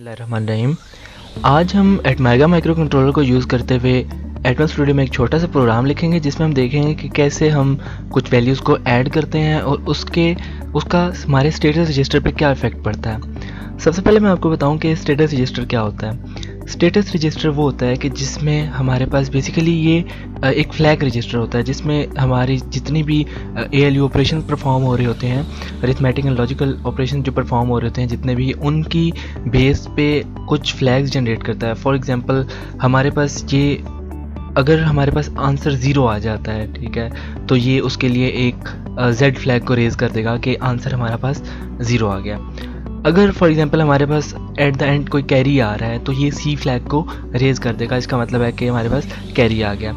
बिस्मिल्लाहिर्रहमानिर्रहीम। आज हम एटमेगा माइक्रो कंट्रोलर को यूज़ करते हुए एटमॉस स्टूडियो में एक छोटा सा प्रोग्राम लिखेंगे जिसमें हम देखेंगे कि कैसे हम कुछ वैल्यूज़ को ऐड करते हैं और उसका हमारे स्टेटस रजिस्टर पे क्या इफ़ेक्ट पड़ता है। सबसे पहले मैं आपको बताऊं कि स्टेटस रजिस्टर क्या होता है। स्टेटस रजिस्टर वो होता है कि जिसमें हमारे पास बेसिकली ये एक फ्लैग रजिस्टर होता है जिसमें हमारी जितनी भी ALU ऑपरेशन परफॉर्म हो रहे होते हैं, अरिथमेटिक एंड लॉजिकल ऑपरेशन जो परफॉर्म हो रहे होते हैं जितने भी, उनकी बेस पे कुछ फ्लैग्स जनरेट करता है। फॉर एग्जांपल हमारे पास ये, अगर हमारे पास आंसर 0 आ जाता है, ठीक है, तो ये उसके लिए एक Z फ्लैग को रेज़ कर देगा कि आंसर हमारे पास 0 आ गया। अगर फॉर एग्जांपल हमारे पास एट द एंड कोई कैरी आ रहा है तो ये C फ्लैग को रेज़ कर देगा, इसका मतलब है कि हमारे पास कैरी आ गया।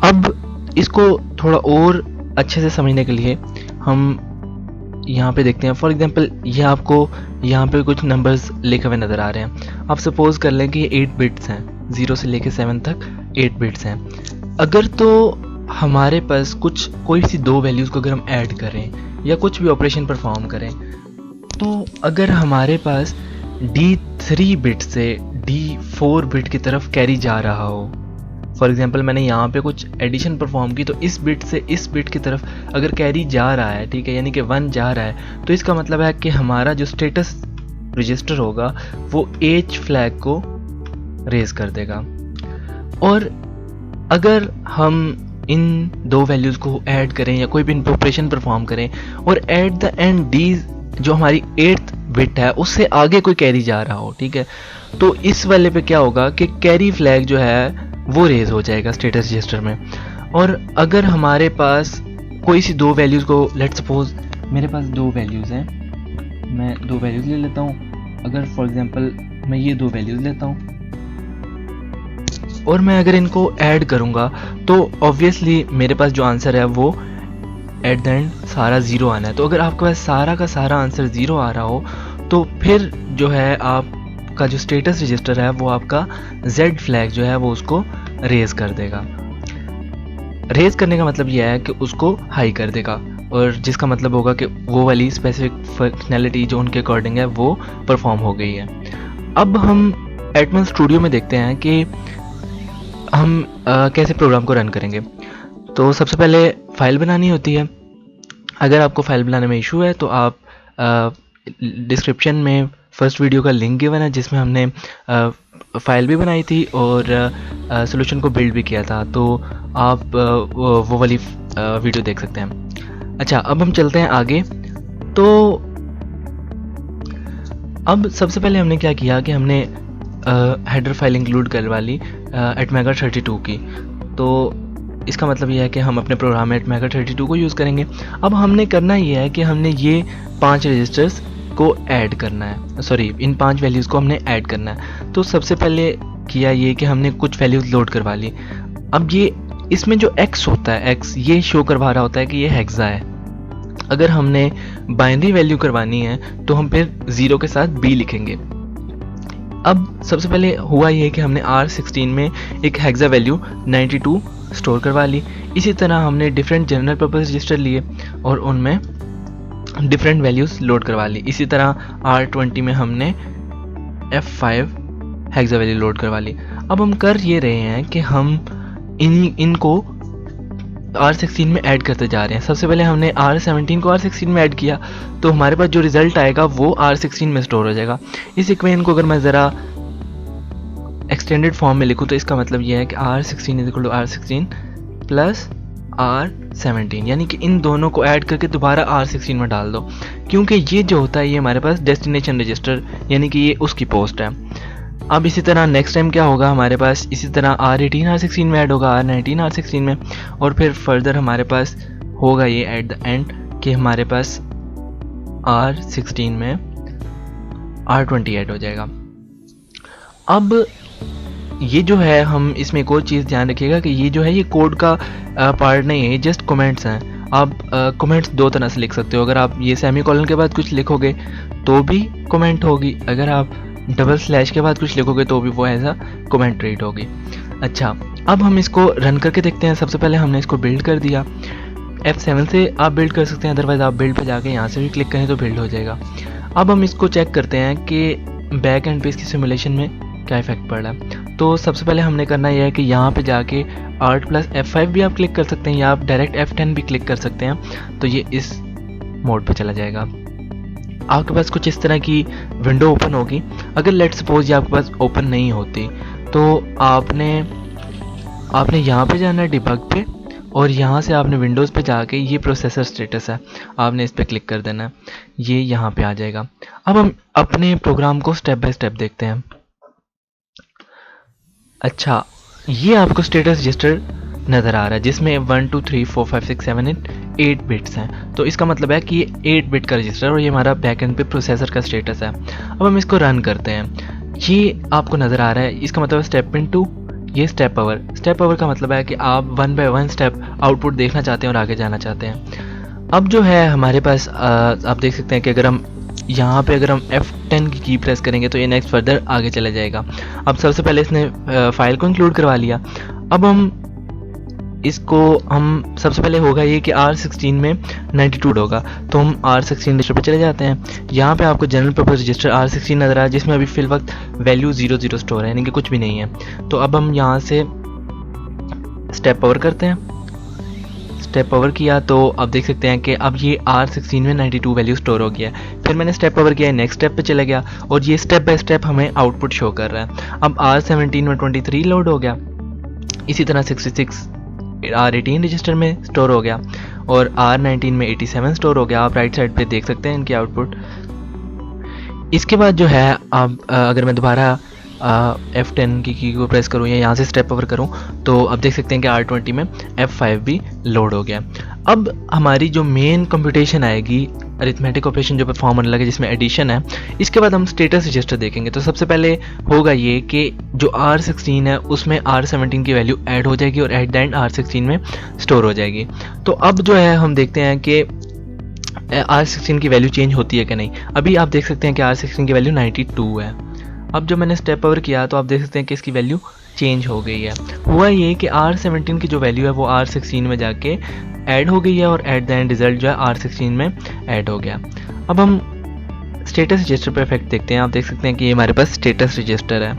अब इसको थोड़ा और अच्छे से समझने के लिए हम यहाँ पे देखते हैं। फॉर एग्जांपल ये आपको यहाँ पे कुछ नंबर्स लिखे हुए नज़र आ रहे हैं। आप सपोज़ कर लें कि ये 8 बिट्स हैं, 0 से लेके 7 तक 8 बिट्स हैं। अगर तो हमारे पास कोई सी दो वैल्यूज़ को अगर हम ऐड करें या कुछ भी ऑपरेशन परफॉर्म करें, तो अगर हमारे पास D3 बिट से D4 बिट की तरफ कैरी जा रहा हो, फॉर एग्जांपल मैंने यहाँ पे कुछ एडिशन परफॉर्म की तो इस बिट से इस बिट की तरफ अगर कैरी जा रहा है, ठीक है, यानी कि 1 जा रहा है, तो इसका मतलब है कि हमारा जो स्टेटस रजिस्टर होगा वो H फ्लैग को रेज कर देगा। और अगर हम इन दो वैल्यूज़ को ऐड करें या कोई भी ऑपरेशन परफॉर्म करें और एट द एंड D जो हमारी 8th बिट है उससे आगे कोई कैरी जा रहा हो, ठीक है, तो इस वाले पे क्या होगा कि कैरी फ्लैग जो है वो रेज हो जाएगा स्टेटस रजिस्टर में। और अगर हमारे पास कोई सी दो वैल्यूज़ को, लेट्स सपोज मेरे पास दो वैल्यूज़ हैं, मैं दो वैल्यूज़ ले लेता हूँ। अगर फॉर एग्जांपल मैं ये दो वैल्यूज़ लेता हूँ और मैं अगर इनको ऐड करूँगा तो ऑब्वियसली मेरे पास जो आंसर है वो एट द एंड सारा 0 आना है। तो अगर आपके पास सारा का सारा आंसर 0 आ रहा हो तो फिर जो है आपका जो स्टेटस रजिस्टर है वो आपका Z फ्लैग जो है वो उसको रेज कर देगा। रेज करने का मतलब यह है कि उसको हाई कर देगा, और जिसका मतलब होगा कि वो वाली स्पेसिफिक फंक्शनैलिटी जो उनके अकॉर्डिंग है वो परफॉर्म हो गई है। अब हम एटमॉस स्टूडियो में देखते हैं कि हम कैसे प्रोग्राम को रन करेंगे। तो सबसे पहले फ़ाइल बनानी होती है। अगर आपको फ़ाइल बनाने में इशू है तो आप डिस्क्रिप्शन में फर्स्ट वीडियो का लिंक गिवन है जिसमें हमने फ़ाइल भी बनाई थी और सॉल्यूशन को बिल्ड भी किया था, तो आप वो वाली वीडियो देख सकते हैं। अच्छा, अब हम चलते हैं आगे। तो अब सबसे पहले हमने क्या किया कि हमने हेडर फाइल इंक्लूड करवा ली एटमेगा 32 की। तो इसका मतलब ये है कि हम अपने प्रोग्राम में एटमेगा 32 को यूज़ करेंगे। अब हमने करना ये है कि हमने ये 5 रजिस्टर्स को ऐड करना है, सॉरी इन 5 वैल्यूज़ को हमने ऐड करना है। तो सबसे पहले किया ये कि हमने कुछ वैल्यूज़ लोड करवा ली। अब ये इसमें जो x होता है, x ये शो करवा रहा होता है कि ये हेक्सा है। अगर हमने बाइनरी वैल्यू करवानी है तो हम फिर 0 के साथ b लिखेंगे। अब सबसे पहले हुआ ये कि हमने R16 में एक हेक्सा वैल्यू 92 स्टोर करवा ली। इसी तरह हमने डिफरेंट जनरल पर्पस रजिस्टर लिए और उनमें डिफरेंट वैल्यूज़ लोड करवा ली। इसी तरह R20 में हमने F5 हेक्सा वैल्यू लोड करवा ली। अब हम कर ये रहे हैं कि हम इनको R16 में ऐड करते जा रहे हैं। सबसे पहले हमने R17 को R16 में ऐड किया तो हमारे पास जो रिज़ल्ट आएगा वो R16 में स्टोर हो जाएगा। इस इक्वेशन को अगर मैं ज़रा एक्सटेंडेड फॉर्म में लिखूँ तो इसका मतलब यह है कि R16 is equal to R16 plus R17, यानी कि इन दोनों को ऐड करके दोबारा R16 में डाल दो, क्योंकि ये जो होता है ये हमारे पास डेस्टिनेशन रजिस्टर यानी कि ये उसकी पोस्ट है। अब इसी तरह नेक्स्ट टाइम क्या होगा, हमारे पास इसी तरह R18 R16 में ऐड होगा, R19 R16 में, और फिर फर्दर हमारे पास होगा ये एट द एंड कि हमारे पास R16 में R20 ऐड हो जाएगा। अब ये जो है, हम इसमें एक और चीज़ ध्यान रखिएगा कि ये जो है ये कोड का पार्ट नहीं है, ये जस्ट कमेंट्स हैं। आप कमेंट्स दो तरह से लिख सकते हो। अगर आप ये सेमीकोलन के बाद कुछ लिखोगे तो भी कमेंट होगी, अगर आप डबल स्लैश के बाद कुछ लिखोगे तो भी वो ऐसा कमेंट ट्रीट होगी। अच्छा, अब हम इसको रन करके देखते हैं। सबसे पहले हमने इसको बिल्ड कर दिया। F7 से आप बिल्ड कर सकते हैं, अदरवाइज़ आप बिल्ड पे जाके यहाँ से भी क्लिक करें तो बिल्ड हो जाएगा। अब हम इसको चेक करते हैं कि बैक एंड पे इसकी सिमुलेशन में क्या इफेक्ट पड़ रहा है। तो सबसे पहले हमने करना यह है कि यहाँ पे जाके Alt+F5 भी आप क्लिक कर सकते हैं या आप डायरेक्ट F10 भी क्लिक कर सकते हैं, तो ये इस मोड पे चला जाएगा। आपके पास कुछ इस तरह की विंडो ओपन होगी। अगर लेट्स सपोज ये आपके पास ओपन नहीं होती तो आपने यहाँ पे जाना है डिबग पे, और यहाँ से आपने विंडोज़ पे जाके ये प्रोसेसर स्टेटस है, आपने इस पर क्लिक कर देना है, ये यहाँ पे आ जाएगा। अब हम अपने प्रोग्राम को स्टेप बाय स्टेप देखते हैं। अच्छा, ये आपको स्टेटस रजिस्टर नज़र आ रहा है जिसमें 1 2 3 4 5 6 7 8 बिट्स हैं। तो इसका मतलब है कि ये 8 बिट का रजिस्टर और ये हमारा बैकएंड पे प्रोसेसर का स्टेटस है। अब हम इसको रन करते हैं, ये आपको नज़र आ रहा है। इसका मतलब स्टेप इनटू, ये स्टेप ओवर का मतलब है कि आप 1 बाय 1 स्टेप आउटपुट देखना चाहते हैं और आगे जाना चाहते हैं। अब जो है हमारे पास आप देख सकते हैं कि अगर हम यहाँ पे अगर हम F10 की प्रेस करेंगे तो ये नेक्स्ट फर्दर आगे चला जाएगा। अब सबसे पहले इसने फाइल को इंक्लूड करवा लिया। अब हम सबसे पहले होगा ये कि R16 में 92 होगा, तो हम R16 रजिस्टर पर चले जाते हैं। यहाँ पे आपको जनरल पर्पस रजिस्टर R16 नज़र आ रहा है जिसमें अभी फिल वक्त वैल्यू 00 स्टोर है, यानी कि कुछ भी नहीं है। तो अब हम यहाँ से स्टेप ओवर करते हैं। स्टेप ओवर किया तो आप देख सकते हैं कि अब ये R16 में 92 वैल्यू स्टोर हो गया है। फिर मैंने स्टेप ओवर किया, नेक्स्ट स्टेप पे चला गया और ये स्टेप बाय स्टेप हमें आउटपुट शो कर रहा है। अब R17 में 23 लोड हो गया, इसी तरह 66 R18 रजिस्टर में स्टोर हो गया और R19 में 87 स्टोर हो गया। आप राइट साइड पे देख सकते हैं इनके आउटपुट। इसके बाद जो है अब अगर मैं दोबारा F10 की को प्रेस करूँ या यहाँ से स्टेप ओवर करूँ तो अब देख सकते हैं कि R20 में F5 भी लोड हो गया। अब हमारी जो मेन कंप्यूटेशन आएगी, अरिथमेटिक ऑपरेशन जो परफॉर्म होने लगे जिसमें एडिशन है, इसके बाद हम स्टेटस रजिस्टर देखेंगे। तो सबसे पहले होगा ये कि जो R16 है उसमें R17 की वैल्यू ऐड हो जाएगी और एट द एंड R16 में स्टोर हो जाएगी। तो अब जो है हम देखते हैं कि R16 की वैल्यू चेंज होती है कि नहीं। अभी आप देख सकते हैं कि R16 की वैल्यू 92 है। अब जो मैंने स्टेप ओवर किया तो आप देख सकते हैं कि इसकी वैल्यू चेंज हो गई है। हुआ ये कि R17 की जो वैल्यू है वो R16 में जाके ऐड हो गई है और एट द एंड रिजल्ट जो है R16 में ऐड हो गया। अब हम स्टेटस रजिस्टर पर इफेक्ट देखते हैं। आप देख सकते हैं कि ये हमारे पास स्टेटस रजिस्टर है,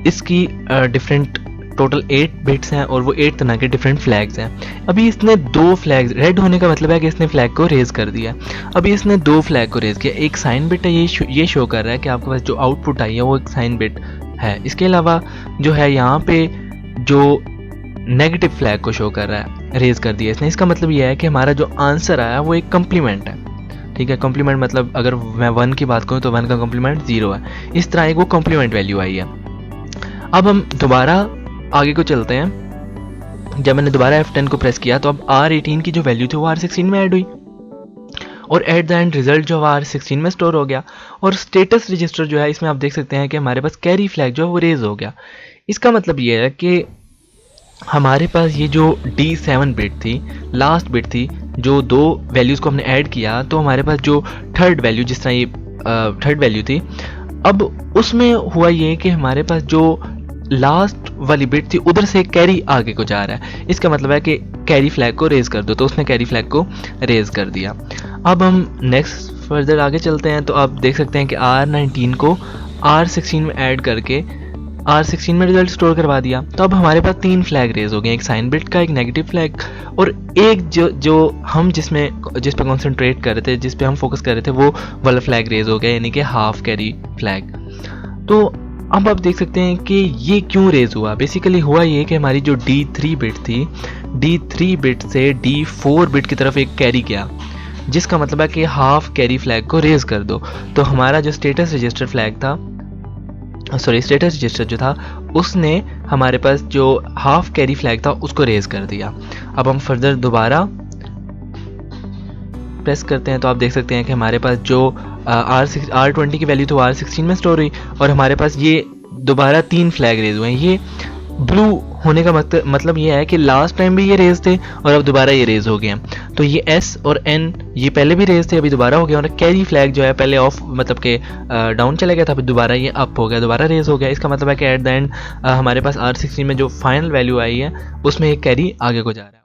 इसकी डिफरेंट टोटल 8 बिट्स हैं और वो 8 तरह के डिफरेंट फ्लैग्स हैं। अभी इसने 2 फ्लैग्स, रेड होने का मतलब है कि इसने फ्लैग को रेज कर दिया। अभी इसने 2 फ्लैग को रेज किया, एक साइन बिट है, ये शो कर रहा है कि आपके पास जो आउटपुट आई है वो एक साइन बिट है। इसके अलावा जो है यहाँ पे जो नेगेटिव फ्लैग को शो कर रहा है, रेज कर दिया इसने। इसका मतलब ये है कि हमारा जो आंसर आया वो एक कम्प्लीमेंट है। ठीक है, कम्प्लीमेंट मतलब अगर मैं 1 की बात करूँ तो 1 का कम्प्लीमेंट 0 है। इस तरह एक वो कम्प्लीमेंट वैल्यू आई है। अब हम दोबारा आगे को चलते हैं। जब मैंने दोबारा F10 को प्रेस किया तो अब R18 की जो वैल्यू थी वो R16 में ऐड हुई और एट द एंड रिजल्ट जो R16 में स्टोर हो गया। और स्टेटस रजिस्टर जो है इसमें आप देख सकते हैं कि हमारे पास कैरी फ्लैग जो है वो रेज हो गया। इसका मतलब ये है कि हमारे पास ये जो D7 बिट थी, लास्ट बिट थी, जो 2 वैल्यूज़ को हमने ऐड किया तो हमारे पास जो थर्ड वैल्यू, जिस तरह ये थर्ड वैल्यू थी, अब उसमें हुआ ये कि हमारे पास जो लास्ट वाली बिट थी उधर से कैरी आगे को जा रहा है। इसका मतलब है कि कैरी फ्लैग को रेज कर दो, तो उसने कैरी फ्लैग को रेज कर दिया। अब हम नेक्स्ट फर्दर आगे चलते हैं तो आप देख सकते हैं कि R19 को R16 में ऐड करके R16 में रिजल्ट स्टोर करवा दिया। तो अब हमारे पास 3 फ्लैग रेज हो गए, एक साइन बिट का, एक नेगेटिव फ्लैग और एक जो हम जिस पे कॉन्सेंट्रेट कर रहे थे, जिस पे हम फोकस कर रहे थे, वो वाला फ्लैग रेज हो गया, यानी कि हाफ कैरी फ्लैग। तो अब आप देख सकते हैं कि ये क्यों रेज हुआ। बेसिकली हुआ ये कि हमारी जो D3 बिट थी, D3 बिट से D4 बिट की तरफ एक कैरी गया, जिसका मतलब है कि हाफ कैरी फ्लैग को रेज कर दो। तो हमारा जो स्टेटस रजिस्टर फ्लैग था, स्टेटस रजिस्टर जो था, उसने हमारे पास जो हाफ कैरी फ्लैग था उसको रेज कर दिया। अब हम फर्दर दोबारा प्रेस करते हैं तो आप देख सकते हैं कि हमारे पास जो R20 की वैल्यू तो R16 में स्टोर हुई और हमारे पास ये दोबारा 3 फ्लैग रेज हुए हैं। ये ब्लू होने का मतलब ये है कि लास्ट टाइम भी ये रेज थे और अब दोबारा ये रेज हो गए हैं। तो ये S और N ये पहले भी रेज थे, अभी दोबारा हो गया। और कैरी फ्लैग जो है पहले ऑफ मतलब के डाउन चला गया था, फिर दोबारा ये अप हो गया, दोबारा रेज हो गया। इसका मतलब है कि एट द एंड हमारे पास R16 में जो फाइनल वैल्यू आई है उसमें एक कैरी आगे को जा रहा है।